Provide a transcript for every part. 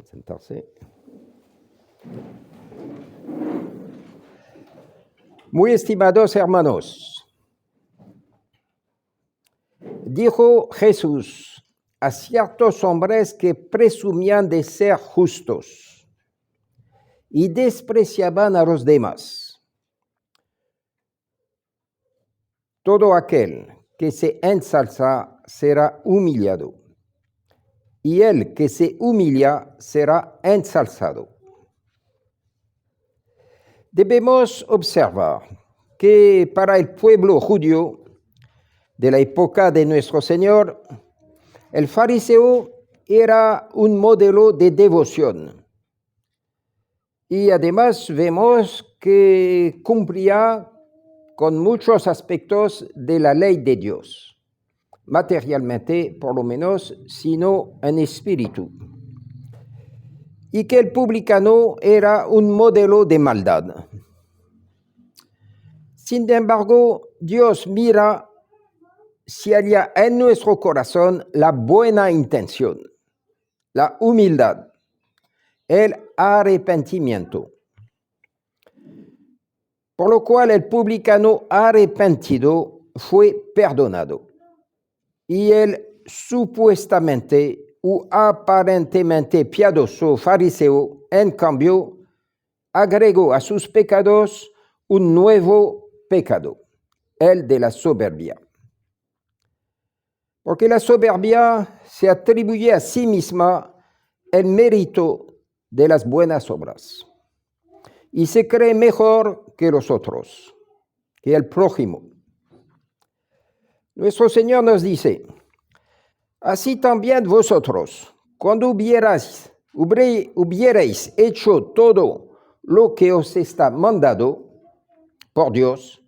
Pueden sentarse. Muy estimados hermanos, dijo Jesús a ciertos hombres que presumían de ser justos y despreciaban a los demás. Todo aquel que se ensalza será humillado, y el que se humilla será ensalzado. Debemos observar que para el pueblo judío de la época de nuestro Señor, el fariseo era un modelo de devoción. Y además vemos que cumplía con muchos aspectos de la ley de Dios, materialmente por lo menos, sino en espíritu. Y que el publicano era un modelo de maldad. Sin embargo, Dios mira si haya en nuestro corazón la buena intención, la humildad, el arrepentimiento. Por lo cual el publicano arrepentido fue perdonado. Y el supuestamente o aparentemente piadoso fariseo, en cambio, agregó a sus pecados un nuevo pecado, el de la soberbia. Porque la soberbia se atribuye a sí misma el mérito de las buenas obras y se cree mejor que los otros, que el prójimo. Nuestro Señor nos dice: así también vosotros, cuando hubierais hecho todo lo que os está mandado por Dios,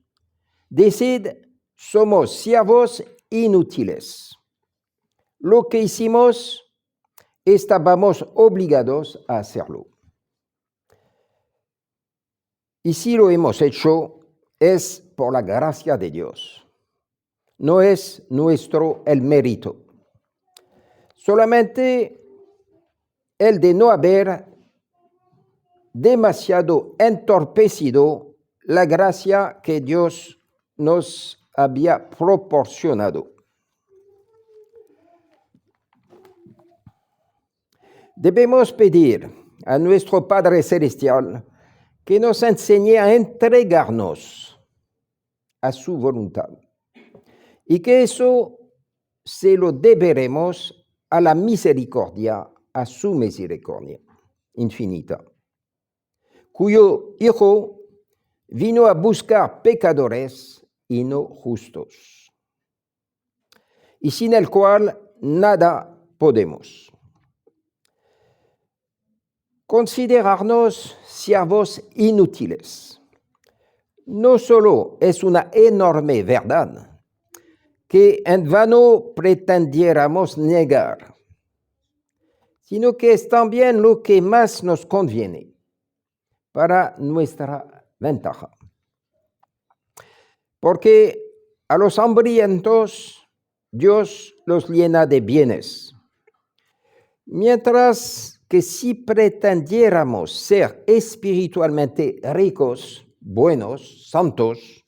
decid, somos siervos inútiles. Lo que hicimos, estábamos obligados a hacerlo. Y si lo hemos hecho, es por la gracia de Dios. No es nuestro el mérito. Solamente el de no haber demasiado entorpecido la gracia que Dios nos había proporcionado. Debemos pedir a nuestro Padre Celestial que nos enseñe a entregarnos a su voluntad y que eso se lo deberemos a la misericordia, a su misericordia infinita, cuyo Hijo vino a buscar pecadores y no justos, y sin el cual nada podemos. Considerarnos siervos inútiles no solo es una enorme verdad que en vano pretendiéramos negar, sino que es también lo que más nos conviene para nuestra ventaja. Porque a los hambrientos Dios los llena de bienes, mientras que si pretendiéramos ser espiritualmente ricos, buenos, santos,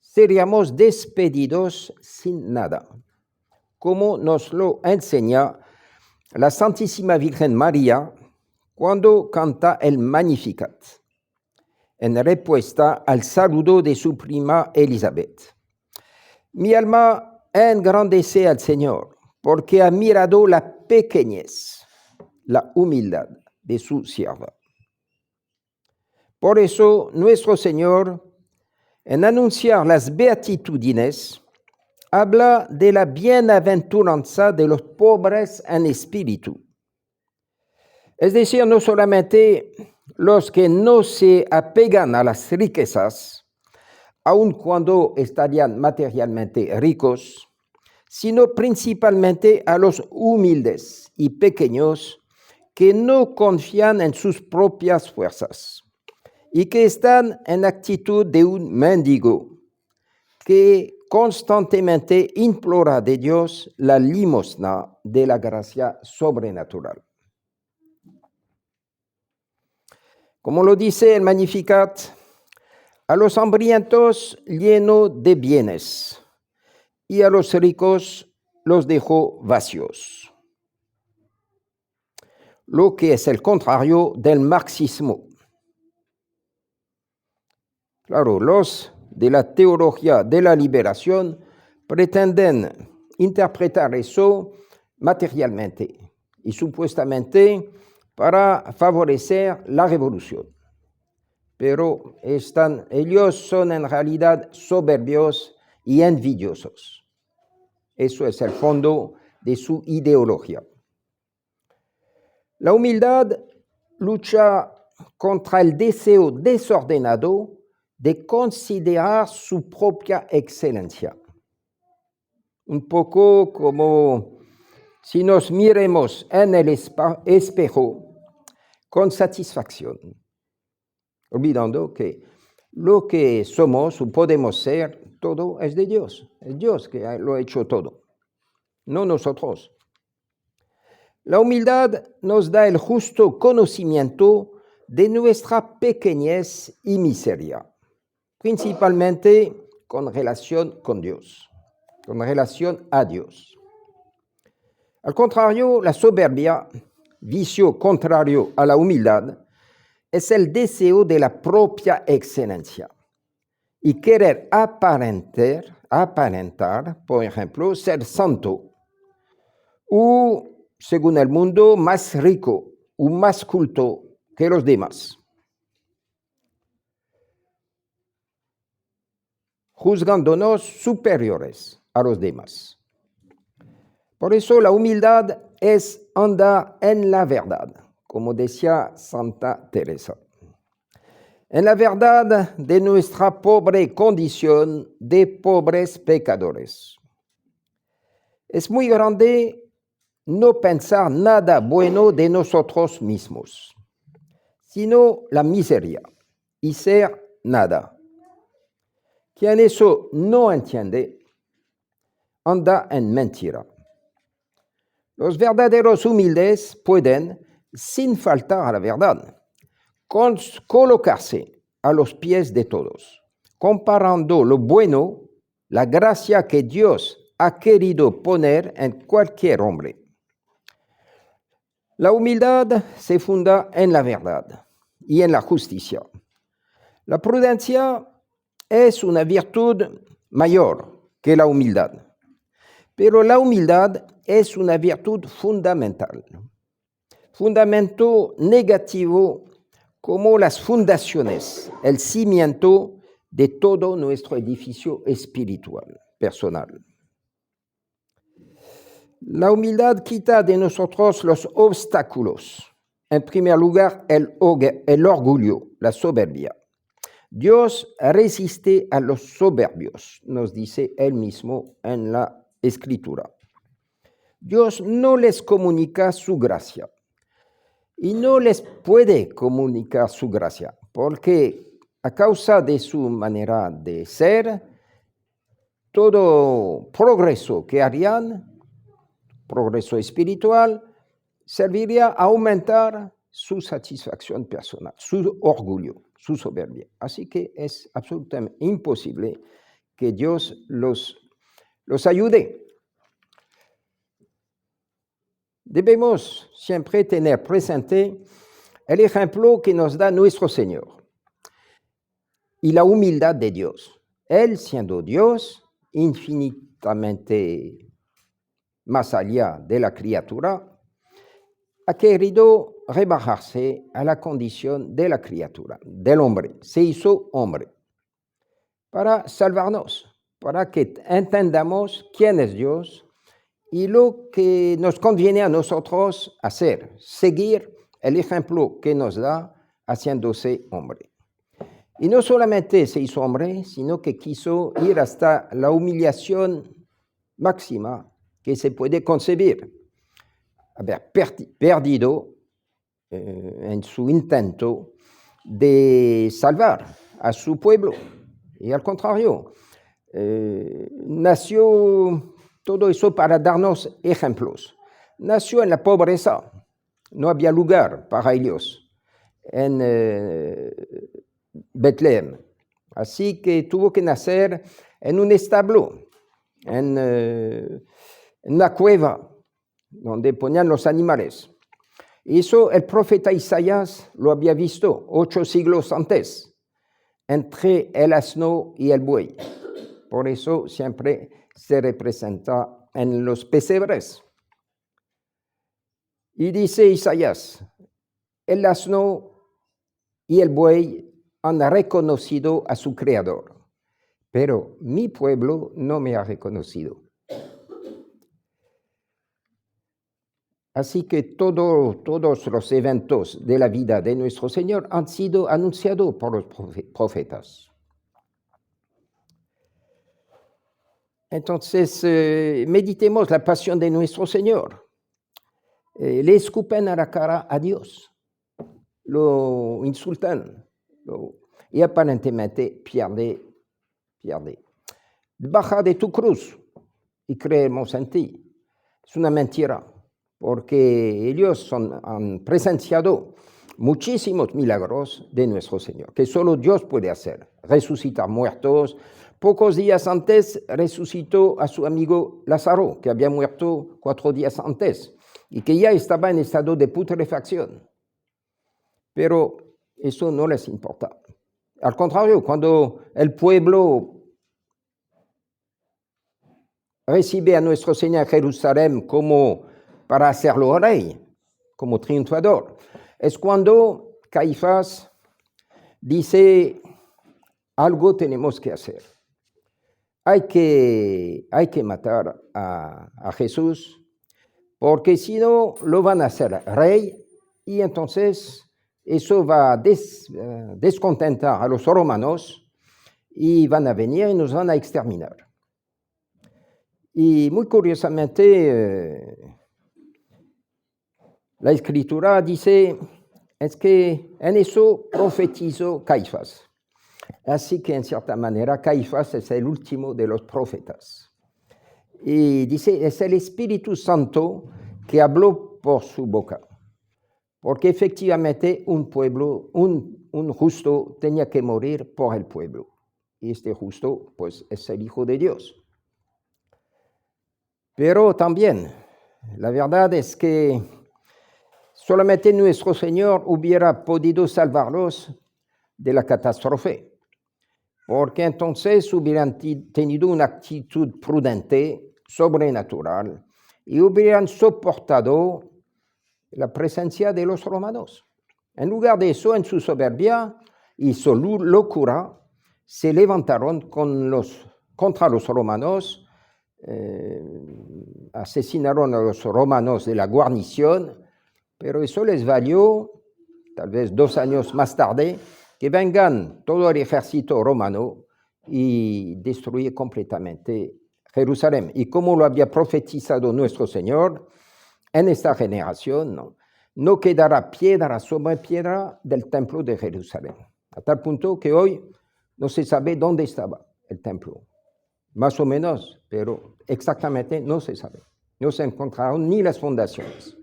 seríamos despedidos sin nada, como nos lo enseña la Santísima Virgen María cuando canta el Magnificat, en respuesta al saludo de su prima Elizabeth. Mi alma engrandece al Señor, porque ha mirado la pequeñez, la humildad de su sierva. Por eso, nuestro Señor, en anunciar las beatitudines, habla de la bienaventuranza de los pobres en espíritu. Es decir, no solamente los que no se apegan a las riquezas, aun cuando estarían materialmente ricos, sino principalmente a los humildes y pequeños que no confían en sus propias fuerzas y que están en actitud de un mendigo que constantemente implora de Dios la limosna de la gracia sobrenatural. Como lo dice el Magnificat, a los hambrientos lleno de bienes y a los ricos los dejó vacíos. Lo que es el contrario del marxismo. Claro, los de la teología de la liberación pretenden interpretar eso materialmente y supuestamente para favorecer la revolución. Pero ellos son en realidad soberbios y envidiosos. Eso es el fondo de su ideología. La humildad lucha contra el deseo desordenado de considerar su propia excelencia. Un poco como si nos miremos en el espejo con satisfacción, olvidando que lo que somos o podemos ser, todo es de Dios. Es Dios que lo ha hecho todo, no nosotros. La humildad nos da el justo conocimiento de nuestra pequeñez y miseria, principalmente con relación con Dios, con relación a Dios. Al contrario, la soberbia, vicio contrario a la humildad, es el deseo de la propia excelencia y querer aparentar, por ejemplo, ser santo o, según el mundo, más rico o más culto que los demás, juzgándonos superiores a los demás. Por eso la humildad es andar en la verdad, como decía Santa Teresa. En la verdad de nuestra pobre condición de pobres pecadores. Es muy grande no pensar nada bueno de nosotros mismos, sino la miseria y ser nada. Quien eso no entiende, anda en mentira. Los verdaderos humildes pueden, sin faltar a la verdad, colocarse a los pies de todos, comparando lo bueno, la gracia que Dios ha querido poner en cualquier hombre. La humildad se funda en la verdad y en la justicia. La prudencia es una virtud mayor que la humildad, pero la humildad es una virtud fundamental. Fundamento negativo como las fundaciones, el cimiento de todo nuestro edificio espiritual, personal. La humildad quita de nosotros los obstáculos. En primer lugar, el orgullo, la soberbia. Dios resiste a los soberbios, nos dice él mismo en la Escritura. Dios no les comunica su gracia y no les puede comunicar su gracia, porque a causa de su manera de ser, todo progreso que harían, progreso espiritual, serviría a aumentar su satisfacción personal, su orgullo, su soberbia. Así que es absolutamente imposible que Dios los ayude. Debemos siempre tener presente el ejemplo que nos da nuestro Señor y la humildad de Dios. Él, siendo Dios, infinitamente más allá de la criatura, ha querido rebajarse a la condición de la criatura, del hombre. Se hizo hombre para salvarnos, para que entendamos quién es Dios y lo que nos conviene a nosotros hacer, seguir el ejemplo que nos da haciéndose hombre. Y no solamente se hizo hombre, sino que quiso ir hasta la humillación máxima que se puede concebir, haber perdido en su intento de salvar a su pueblo. Y al contrario, nació todo eso para darnos ejemplos. Nació en la pobreza, no había lugar para ellos. en Betlém. Así que tuvo que nacer en un establo, en una cueva donde ponían los animales. Eso el profeta Isaías lo había visto 8 siglos antes, entre el asno y el buey. Por eso siempre se representa en los pesebres. Y dice Isaías, el asno y el buey han reconocido a su creador, pero mi pueblo no me ha reconocido. Así que todos los eventos de la vida de nuestro Señor han sido anunciados por los profetas. Entonces, meditemos la pasión de nuestro Señor. Le escupen a la cara a Dios, lo insultan y aparentemente pierde. Baja de tu cruz y creemos en ti. Es una mentira, porque ellos han presenciado muchísimos milagros de nuestro Señor, que solo Dios puede hacer. Resucitar muertos. Pocos días antes resucitó a su amigo Lázaro, que había muerto 4 días antes y que ya estaba en estado de putrefacción. Pero eso no les importa. Al contrario, cuando el pueblo recibe a nuestro Señor en Jerusalén como para hacerlo rey, como triunfador, es cuando Caifás dice, algo tenemos que hacer. Hay que matar a Jesús, porque si no, lo van a hacer rey, y entonces eso va a descontentar a los romanos, y van a venir y nos van a exterminar. Y muy curiosamente, la Escritura dice, es que en eso profetizó Caifás. Así que en cierta manera Caifás es el último de los profetas. Y dice, es el Espíritu Santo que habló por su boca. Porque efectivamente un pueblo, un justo tenía que morir por el pueblo. Y este justo, pues, es el Hijo de Dios. Pero también, la verdad es que solamente nuestro Señor hubiera podido salvarlos de la catástrofe, porque entonces hubieran tenido una actitud prudente, sobrenatural, y hubieran soportado la presencia de los romanos. En lugar de eso, en su soberbia y su locura, se levantaron contra los romanos, asesinaron a los romanos de la guarnición, pero eso les valió, tal vez 2 años más tarde, que vengan todo el ejército romano y destruir completamente Jerusalén. Y como lo había profetizado nuestro Señor, en esta generación no quedará piedra sobre piedra del templo de Jerusalén. A tal punto que hoy no se sabe dónde estaba el templo. Más o menos, pero exactamente no se sabe. No se encontraron ni las fundaciones.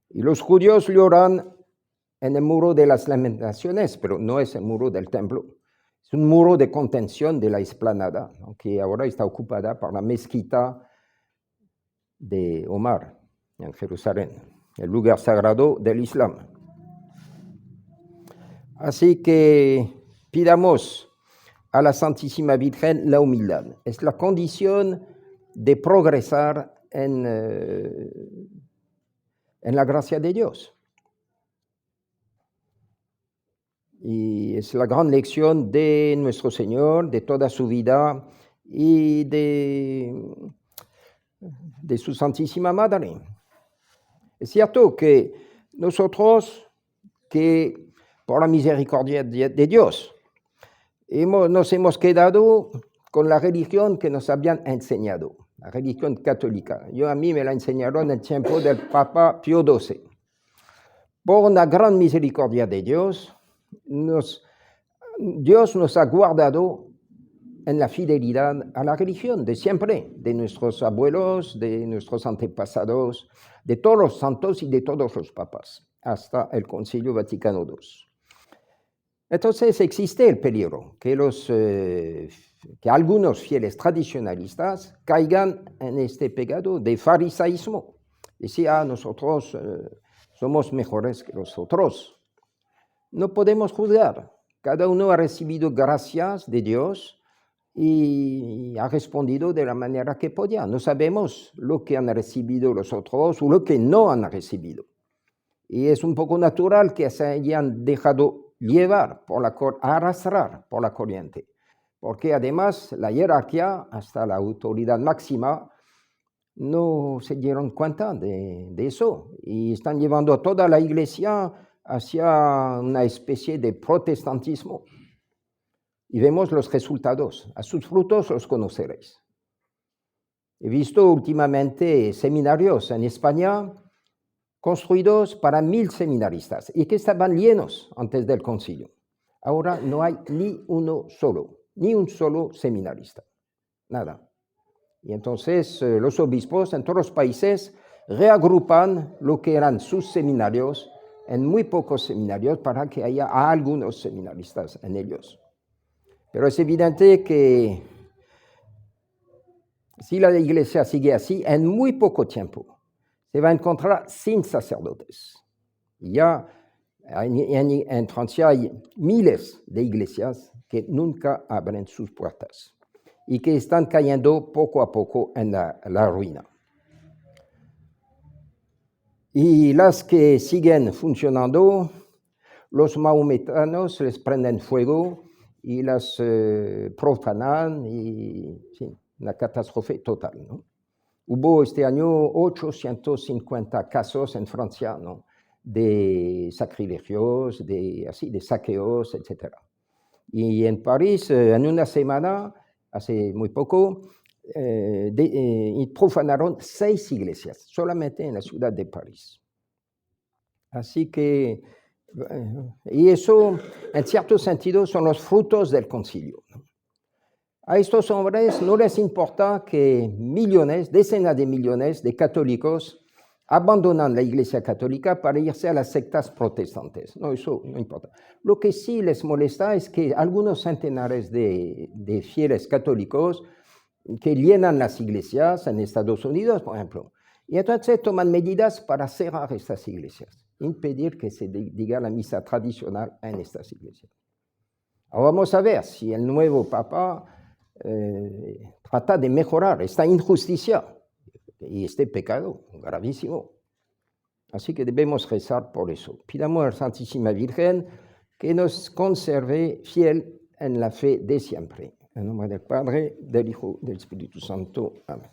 Y los judíos lloran en el muro de las lamentaciones, pero no es el muro del templo. Es un muro de contención de la explanada, ¿no?, que ahora está ocupada por la mezquita de Omar, en Jerusalén, el lugar sagrado del Islam. Así que pidamos a la Santísima Virgen la humildad. Es la condición de progresar en la gracia de Dios. Y es la gran lección de nuestro Señor, de toda su vida y de su Santísima Madre. Es cierto que nosotros, que por la misericordia de Dios, nos hemos quedado con la religión que nos habían enseñado, la religión católica. A mí me la enseñaron en el tiempo del Papa Pío XII. Por una gran misericordia de Dios, Dios nos ha guardado en la fidelidad a la religión de siempre, de nuestros abuelos, de nuestros antepasados, de todos los santos y de todos los papas. hasta el Concilio Vaticano II. Entonces existe el peligro que algunos fieles tradicionalistas caigan en este pecado de farisaísmo. Decía, nosotros somos mejores que los otros. No podemos juzgar. Cada uno ha recibido gracias de Dios y ha respondido de la manera que podía. No sabemos lo que han recibido los otros o lo que no han recibido. Y es un poco natural que se hayan dejado llevar, arrastrar por la corriente. Porque además la jerarquía, hasta la autoridad máxima, no se dieron cuenta de eso. Y están llevando a toda la iglesia hacia una especie de protestantismo. Y vemos los resultados. A sus frutos los conoceréis. He visto últimamente seminarios en España construidos para 1000 seminaristas y que estaban llenos antes del concilio. Ahora no hay ni un solo seminarista. Nada. Y entonces los obispos en todos los países reagrupan lo que eran sus seminarios en muy pocos seminarios para que haya algunos seminaristas en ellos. Pero es evidente que si la iglesia sigue así, en muy poco tiempo se va a encontrar sin sacerdotes. Ya en Francia hay miles de iglesias que nunca abren sus puertas y que están cayendo poco a poco en la ruina. Y las que siguen funcionando, los mahometanos les prenden fuego y las profanan, y sí, una catástrofe total, ¿no? Hubo este año 850 casos en Francia, ¿no?, de sacrilegios, de saqueos, etc. Y en París, en una semana, hace muy poco, profanaron 6 iglesias, solamente en la ciudad de París. Así que, y eso, en cierto sentido, son los frutos del concilio, ¿no? A estos hombres no les importa que decenas de millones de católicos abandonan la Iglesia católica para irse a las sectas protestantes. No, eso no importa. Lo que sí les molesta es que algunos centenares de fieles católicos que llenan las iglesias en Estados Unidos, por ejemplo, y entonces toman medidas para cerrar estas iglesias, impedir que se diga la misa tradicional en estas iglesias. Ahora vamos a ver si el nuevo Papa trata de mejorar esta injusticia y este pecado gravísimo. Así que debemos rezar por eso. Pidamos a la Santísima Virgen que nos conserve fiel en la fe de siempre. En nombre del Padre, del Hijo, del Espíritu Santo. Amén.